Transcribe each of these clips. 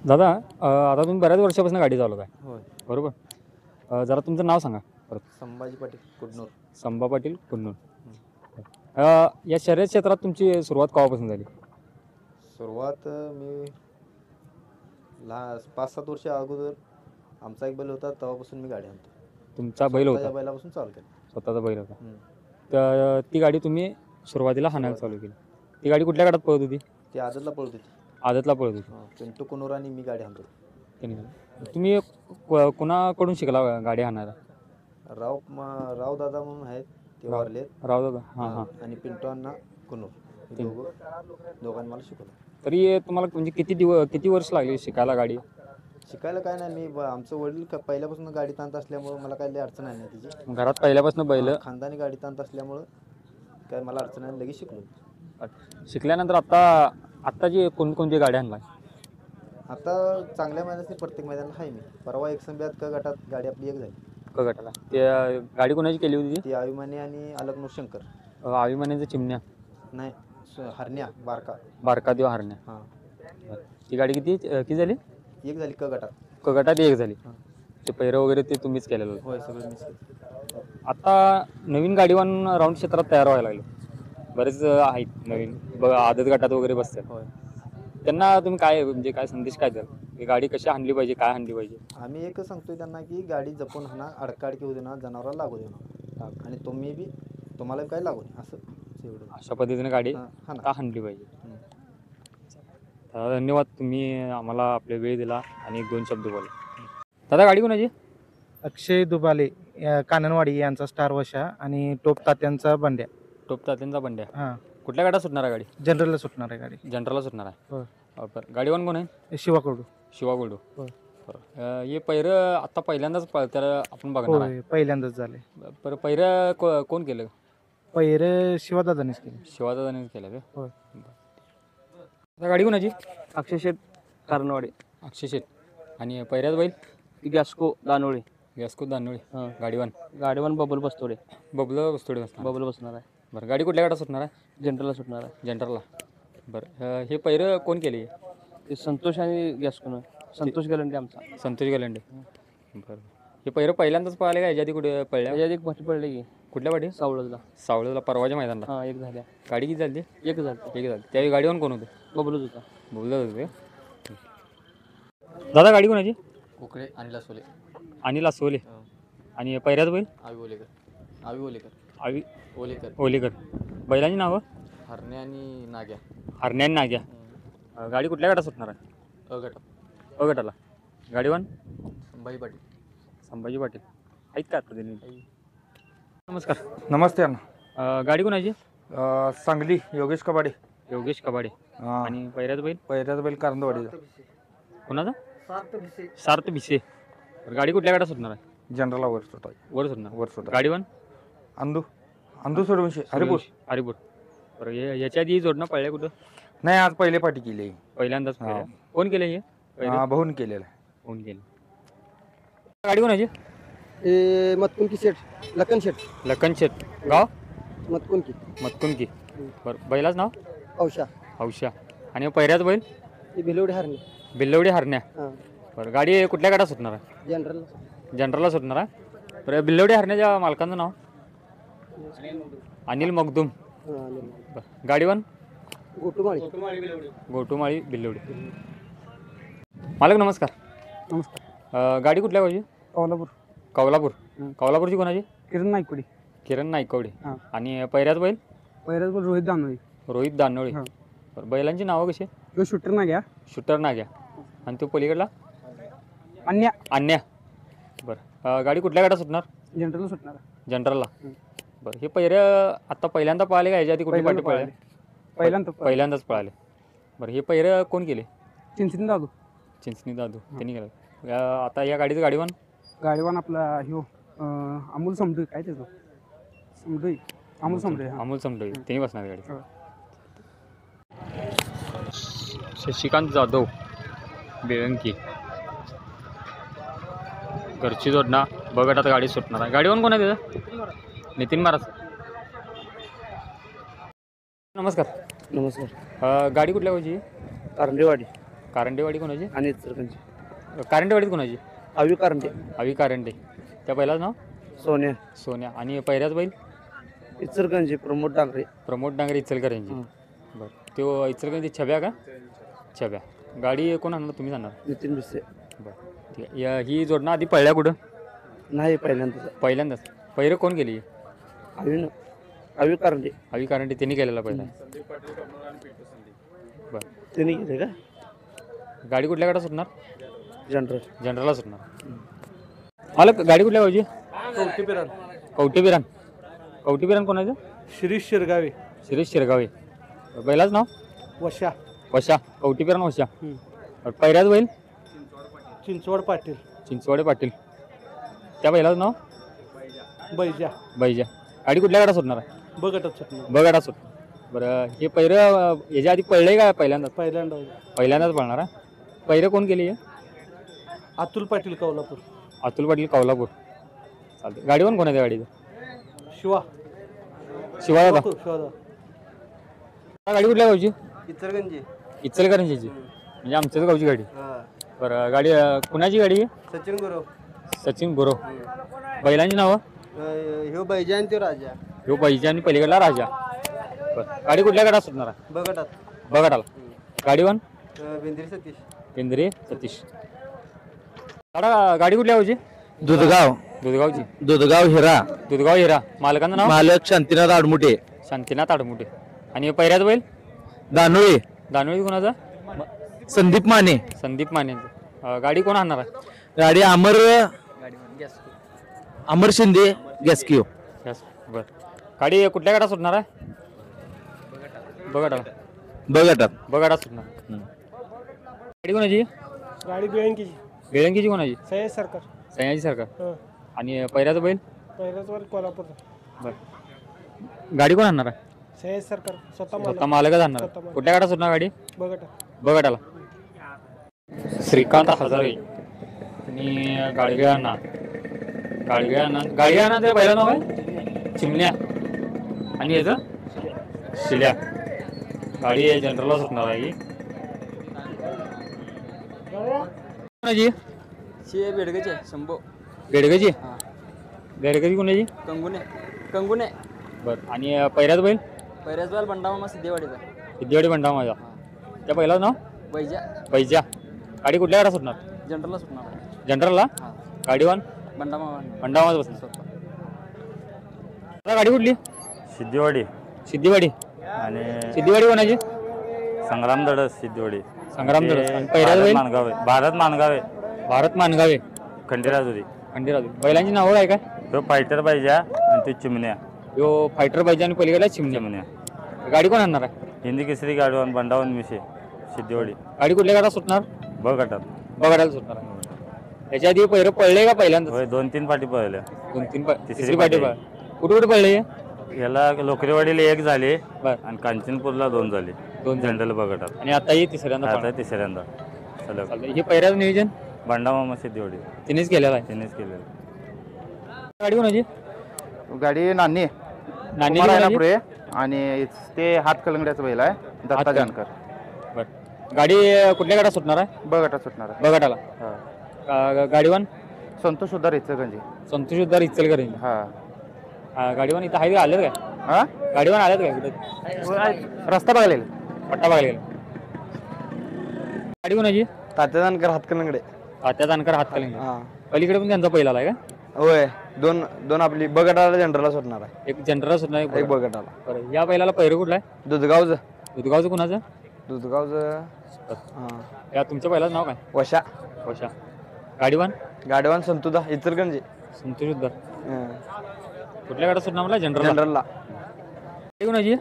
दादा आता तुम्ही बऱ्याच वर्षापासून गाडी चालवत आहे होय. बरोबर. जरा तुमचं नाव सांगा परत. संभाजी पाटील कुडनूर. संभा पाटील कुन्नूर. या शर्यत क्षेत्रात तुमची सुरुवात केव्हापासून झाली? सुरुवात मी 5-7 वर्ष अगोदर आमचा एक बैल होता तेव्हापासून मी गाडी आणतो. तुमचा बैल होता? त्या बैलापासून चालू केलं. स्वतःचा बैल होता. तर ती गाडी तुम्ही सुरुवातीला हाणायला चालू केली. ती गाडी कुठल्या गाडात पळत होती? ती आदतला पळत होती. आदतला पळत होती. पिंटू कुनूर आणि मी गाडी आणतो. तुम्ही कोणाकडून शिकला गाडी हाणायला? राव दादा म्हणून आहेत ते वारले. राव दादा. हां हां. आणि पिंटू अण्णा कुनूर दोघांनी मला शिकवलं. तरी तुम्हाला म्हणजे किती वर्ष लागली शिकायला गाडी? शिकायला काय नाही, मी आमचं वडील पहिल्यापासून गाडी ताणत असल्यामुळं मला काही अडचण आहे नाही तिची. घरात पहिल्यापासून बैल खानदानी गाडी ताणत असल्यामुळं काय मला अडचण आहे, लगेच शिकलो. शिकल्यानंतर आत्ताची कोणकोणती गाडी आणला? आता चांगल्या मैदानात प्रत्येक मैदानाला आहे मी. परवा एक संभ्यात गटात गाडी आपली एक झाली. गटाला ते गाडी कोणाची केली होती? ती अभिमानी आणि अलकनूर शंकर. अभिमानीचा चिमण्या नाही, हरण्या बारका देव हरण्या. हां. ती गाडी किती झाली? एक झाली गटात एक झाली. ते पैरं वगैरे ते तुम्हीच केलेलं? होय, सगळं मीच केलं. आता नवीन गाडीवान राऊंड क्षेत्रात तयार व्हायला लागले. बरेच आहेत नवीन आदत गटात वगैरे बसतात. होय. त्यांना तुम्ही काय संदेश काय द्याल? ही गाडी कशी हाणली पाहिजे, काय हाणली पाहिजे? आम्ही एकच सांगतोय त्यांना की गाडी जपून हाणा, अडकाडकी होऊ दे ना, जनावराला लागू दे ना, आणि तुम्हाला काय लागू नये असं एवढं. अशा पद्धतीने गाडी का हाणली पाहिजे. धन्यवाद, तुम्ही आम्हाला आपले वेळ दिला आणि 1-2 शब्द बोलले. दादा गाडी कोणाची? अक्षय दुबाले काननवाडी यांचा स्टार वशा आणि टोप तात्यांचा बंड्या. टोप तात्यांचा बंड्या. हां. कुठल्या गाडा सुटणार आहे गाडी? जनरलला सुटणार आहे गाडी. जनरलला सुटणार आहे. होय. बरं. गाडीवान कोण आहे? शिवा कडू. शिवा गोल्डू. होय. बरं. हे पैरं आता पहिल्यांदाच त्याला आपण बघणार आहे. होय, पहिल्यांदाच झाले. बरं. पैरं कोण केलं? पहिरे शिवादादानीच केले. शिवादादानेच केलं का? होय. गाडी कोणाची? अक्षय शेठ कारणवाडी. अक्षय शेठ. आणि पैऱ्यात बैल? गॅस्को दानोळी. दानोळी. गाडीवान बबल बसतोडे. बबल बसणार आहे. बरं. गाडी कुठल्या गाडा सुटणार आहे? जनरलला सुटणार आहे. जनरलला. बरं. हे पैरं कोण केले? ते संतोष आणि गॅस्को. संतोष गलंडे आमचा. संतोष गलंडे. बरं. हे पैरं पहिल्यांदाच पळाले का? याच्या आधी कुठे पळल्या? याच्यात एक पाठी पडले की. कुठल्या पाठी? सावळला परवाच्या मैदानाला. हां, एक झाल्या. गाडी किती झाली? एक झाली. त्यावेळी गाडीवान कोण होते? बबलच होता. बोलत होते. दादा गाडी कोणाची? कोकळे आणि लसोले. अनिल असोले. आणि पैऱ्यात बैल? आवी ओलेकर. बैलांची नावं? हरण्या आणि नाग्या. हरण्या आणि नाग्या. गाडी कुठल्या गाडा सुटणार आहे? गटाला. गाडीवान? संभाजी पाटील. आहेत का आता त्यांनी? नमस्कार. नमस्ते अण्णा. गाडी कोणाची? सांगली योगेश कबाडे. योगेश कबाडे. आणि पैऱ्यात बैल? कारंदवाडीचा. कोणाचा? सार्थ भिसे. गाडी कुठल्या गाडा सुटणार आहे? जनरलला वर सुटणार. गाडीवान? अंदू सोडवंशी हरिपूर. बरं. याच्या आधी जोडणं पळल्या कुठं? नाही, आज पहिले पाठी केली. पहिल्यांदाच. कोण केलं हे? भाऊन केलेलं. कोण केलं? गाडी कोणाची? मतकुंकी शेठ. लखन शेठ. गाव? मतकुंकी. बरं. बैलाच नाव? हौशा. आणि पैऱ्यात बैल? बिल्लवडी हरण्या. बरं. गाडी कुठल्या गाडा सुटणार आहे? जनरलला सुटणार आहे. बरं. बिल्लवडी हरण्याच्या मालकाचं नाव? अनिल मगदूम. बरं. गाडीवान? गोटुमाळी बिल्लवडी. मालक नमस्कार. गाडी कुठल्या गावची? कौलापूरची कोणाची? किरण नाईकवडे. आणि पैऱ्यात बैल? रोहित दानोळी. बरं. बैलांची नावं कशी? शूटर नाग्या. आणि तो पलीकडला? अन्या. बरं. गाडी कुठल्या गाडा सुटणार? जनरलला. बरं. हे पैरं आता पहिल्यांदा पळाले का? याच्या आधी कुठली पाठी पळाले? पहिल्यांदाच पळाले. बरं. हे पैरं कोण केले? चिंचणी दादू. त्यांनी केलं. आता या गाडीचं गाडीवान आपला ह्यो अमोल समडोई. काय त्याचं? अमोल समडोई. त्यांनी बसणार गाडी. शशिकांत जाधव बेळंकी. घरची जोडणा बघत आता गाडी सुटणार आहे. गाडीवान कोण आहे त्याचं? नितीन महाराज. नमस्कार. नमस्कार. गाडी कुठल्या गावची? कारंडेवाडी कोणाची आणि इचलकरंजी कारंडेवाडीत कोणाची अवी कारंडे अवी कारंडे त्या बैलाचं नाव सोन्या सोन्या आणि पहिल्याच बैल इचलकरंजी प्रमोद डांगरे प्रमोद डांगरे इचलकरंजी बरं तो इचलकरंजी छब्या का छब्या गाडी कोण आणणार तुम्ही जाणार नितीन भिसे बरं ठीक आहे ही जोडणं आधी पळल्या कुठं नाही पहिल्यांदाच पहिरं कोण केली अवी कारंडे अवी कारंडे त्यांनी केलेला पहिला बरं त्यांनी गेले का गाडी कुठल्या गाडा सुटणार जनरल जनरलला सुटणार मला गाडी कुठल्या गावची कवटीबिरान कोणाचं शिरीष शिरगावे शिरीष शिरगावे बैलाच नाव वशा वशा कवटीबिरान वशा पहिल्याच बैल चिंचवड पाटील चिंचवाडे पाटील त्या बैलाचं नाव बैजा बैजा गाडी कुठल्या गाडा सुटणार आहे बघटच बघाडा सुट बरं हे पहिरं याच्या आधी पळलंय का पहिल्यांदाच पहिल्यांदाच पळणार आहे पहिरं कोण केली अतुल पाटील कोल्हापूर अतुल पाटील कोल्हापूर चालते गाडीवर कोण आहे त्या गाडीचं शिवा शिवादा गाडी कुठल्या गावची इचलकरंजी इचलकरंजीची म्हणजे आमच्याच गावची गाडी बरं गाडी कुणाची गाडी आहे सचिन गुरव सचिन गुरव बैलांची नावं ह्यो बैजा आणि तो राजा ह्यो बैजा आणि पलीकडला राजा बरं गाडी कुठल्या गाडा सुटणार आहे बघाटाला गाडीवर बेंद्री सतीश केंद्रे सतीश गाडी कुठल्या गावची दुधगावची दुधगाव हिरा मालकाचं नाव मालक शांतीनाथ आडमुटे शांतीनाथ आडमुटे आणि पहिल्याच बैल दानोळी कोणाचा संदीप माने संदीप माने गाडी कोण आणणार आहे गाडी अमर शिंदे गॅस्किओ बरं गाडी कुठल्या गाडा सुटणार आहे बघाटा सुटणार गाडी कोणाची गाडी बिळंकीची बेळंकीची कोणाची सह्याजी सरकार आणि पहिल्याचं बैल कोल्हापूर बरं गाडी कोण आणणार आहे सह्याजी सरकार स्वतः मालकच आणणार आहे. कुठल्या गाडा सुटणार गाडी बघाटाला श्रीकांत हजारे आणि गाडग्याना ते पहिलं नाव आहे चिमण्या आणि याचं शिल्या गाडी जनरलला सुटणार आहे कोणाची बेडगेचे शंभो बेडगेची बेडगेची कोणाची कंगुने बरं आणि पहिल्याच बैल बंडामा सिद्धेवाडीचा सिद्धेवाडी बंडा माझा त्या पहिलाच नाव पैजा गाडी कुठल्या गाडा सुटणार जनरलला सुटणार जनरलला गाडीवान बंडामा बसणार गाडी कुठली सिद्धीवाडी सिद्धीवाडी कोणाची संग्राम धडस सिद्धोडी संग्राम धडस आणि पहिल्याच बैल भारत मानगावे खंडेराजुरी बैलांची नावं काय काय तो फायटर पाहिजे आणि ते चिमण्या यो फायटर पाहिजे आणि पलीकडला चिमण्या चिमण्या गाडी कोण आणणार आहे हिंदी केसरी गाडीवर बंडावन मिशे सिद्धोडी गाडी कुठल्या गाडा सुटणार बघटात बघायला सुटणार याच्या आधी पहिरं पळले का पहिल्यांदा होय 2-3 पाठी पळल्या 2-3 तिसरी पाठी कुठे पळले याला लोकरेवाडीला 1 झाले बरं आणि कांचनपूरला 2 झाले 2 जनरल बघटात आणि आता ही तिसऱ्यांदा आता तिसऱ्यांदा चला चालतंय. हे पहिल्याचं नियोजन बंडामामा सिद्धोडी तिनेच केलेलं आहे त्यांनीच केलेलं. गाडी कोणाची गाडी नानी नानी पुढे आणि ते हातकलंगड्याचं बैल आहे दत्ता हातकलंग. जानकर बरं गाडी कुठल्या गाडा सुटणार आहे बघटा सुटणार आहे. बघाटाला गाडीवान संतोष सुद्धा इचलकरंजी संतोष उद्धार इचलकरंजी गाडीवान इथं आहे आलेत काय हा गाडीवान आलेत काय कुठे रस्ता बघायला पट्टा बघायला गेला गाडी कोणाची तात्या जानकर हातकलंगडे त्या जानकर हात खाली पलीकडे पण त्यांचा पहिला आलाय का होय दोन आपली बगटाला जनरलला सुटणार आहे एक जनरल सुटणार एक बगटाला बरं या पहिल्याला पहिरं कुठला आहे दुधगावचं कुणाचं दुधगावचं या तुमच्या पहिलाच नाव काय वशा वशा गाडीवान गाडीवान संतुदा इचलकरंजी संतोष उद्धार कुठल्या गाडा सुटणार मला जनरलला कुणाची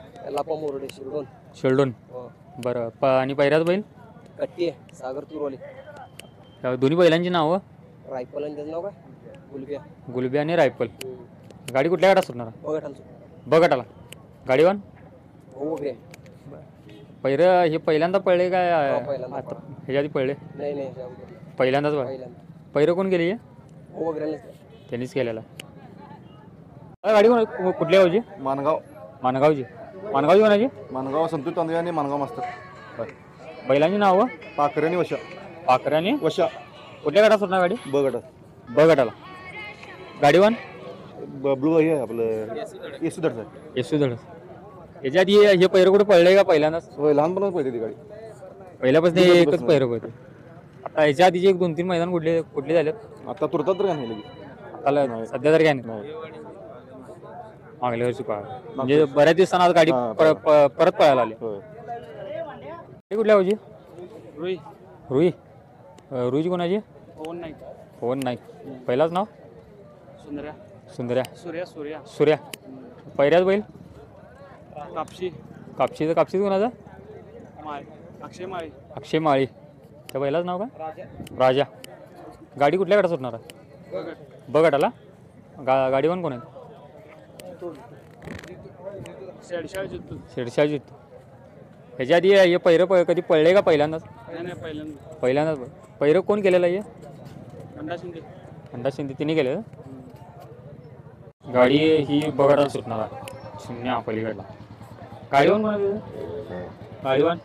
शेल्डोन बरं आणि पहिल्याच बैल कट्टी सागर तुरवाली त्या दोन्ही बैलांची नावं रायफल आणि त्याचं नाव काय गुलबी आणि रायफल गाडी कुठल्या गाडा सुटणार बगटाला बघटाला गाडीवान उभे पहिरं हे पहिल्यांदा पळले काय पहिल्यांदा आता ह्याच्या आधी पळले नाही पहिल्यांदाच पहिरं कोण केली वगैरे त्यांनीच केलेला गाडी कोण कुठल्या गावची मानगाव मानगावची कोणाची मानगाव संतोष तांदळे आणि मानगाव मास्तर बैलांची नावं पाखऱ्याने वशा पाखराने वशा कुठल्या गटात सुटणार गाडी बगट ब गटाला गाडीवान ब्लू हे आपलं येसुदरचं आहे. येसू धडस याच्या आधी हे पैर कुठे पडलंय का पहिल्यांदाच होय लहानपणात पळते ती गाडी पहिल्यापासून एकच पैर पडते आता याच्या आधीचे 2-3 मैदान कुठले कुठले झालेत आता तुरतात तर का नाही लगेच. आता सध्या तर काय नाही नाही. मागल्या वर्षी पळा म्हणजे बऱ्याच दिवसांना आज गाडी हा, परत पळायला आली होय हे कुठल्या होची रुई रुई रुईची कोणाची पवन नाईक पवन नाईक पहिलाच नाव सुंदर्या सुंदर्या सूर्या सूर्या पहिल्याच बैल कापशी कापशीचं कोणाचा माळे अक्षय माळे अक्षय माळी त्या बैलाच नाव काय राजा गाडी कुठल्या गटात सुटणार आहे बगटाला गाडीवान कोण आहे शेडशाळ जितू शेडशाह जित ह्याच्या आधी हे पैरं कधी पळले का पहिल्यांदाच पहिल्यांदा पहिल्यांदाच पैरं कोण केलेलं आहे अंडा शिंदे अंडा शिंदे तिने केलं गाडी ही बगटात सुटणार आहे शून्य पलीकडला गाडीवान कोण आहे गाडीवान